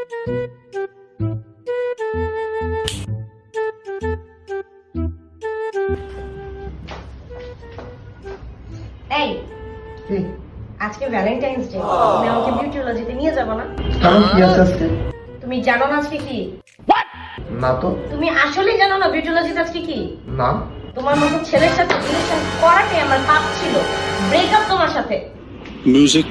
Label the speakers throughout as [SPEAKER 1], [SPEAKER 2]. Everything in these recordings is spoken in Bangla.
[SPEAKER 1] এই আজকে ভ্যালেন্টাইন্স ডে, তুমি আমাকে বিউটিওলজিতে নিয়ে যাবে না?
[SPEAKER 2] কারণ কি আছে আজকে?
[SPEAKER 1] তুমি জানো না আজকে কি?
[SPEAKER 2] না তো।
[SPEAKER 1] তুমি আসলেই জানো না বিউটিওলজিতে আজকে কি?
[SPEAKER 2] না।
[SPEAKER 1] তোমার মতো ছেলের সাথে রিলেশন করাটাই আমার পাপ ছিল। ব্রেকআপ তোমার সাথে।
[SPEAKER 3] মিউজিক।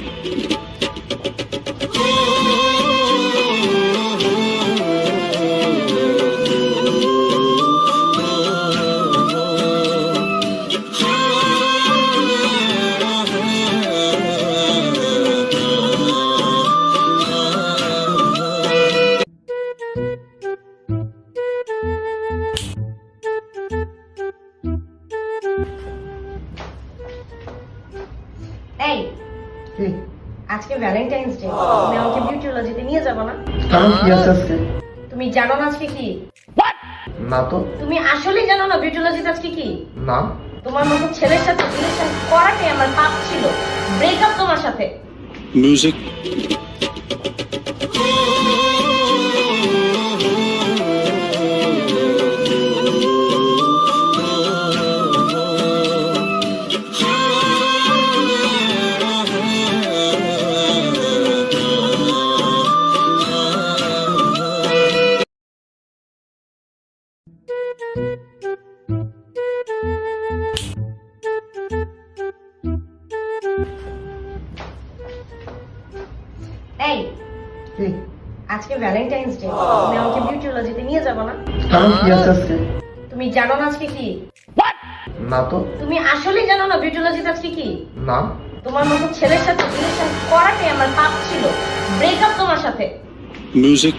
[SPEAKER 1] এই আজকে ভ্যালেন্টাইন্স ডে, তুমি আমাকে বিউটিওলজিতে নিয়ে যাবে না?
[SPEAKER 2] কারণ কি আছে আজকে?
[SPEAKER 1] তুমি জানো না আজকে কি?
[SPEAKER 2] না তো।
[SPEAKER 1] তুমি আসলেই জানো না বিউটিওলজিতে আজকে কি?
[SPEAKER 2] না।
[SPEAKER 1] তোমার মতো ছেলের সাথে রিলেশন করাটাই আমার পাপ ছিল। ব্রেকআপ তোমার সাথে।
[SPEAKER 3] মিউজিক।
[SPEAKER 1] এই আজকে ভ্যালেন্টাইন্স ডে, তুমি আমাকে বিউটিওলজিতে নিয়ে যাবে না?
[SPEAKER 2] কারণ কি আছে আজকে?
[SPEAKER 1] তুমি জানো না আজকে কি?
[SPEAKER 2] না তো।
[SPEAKER 1] তুমি আসলেই জানো না বিউটিওলজিতে আজকে কি?
[SPEAKER 2] না।
[SPEAKER 1] তোমার মতো ছেলের সাথে রিলেশন করাটাই আমার পাপ ছিল। ব্রেকআপ তোমার সাথে।
[SPEAKER 3] মিউজিক।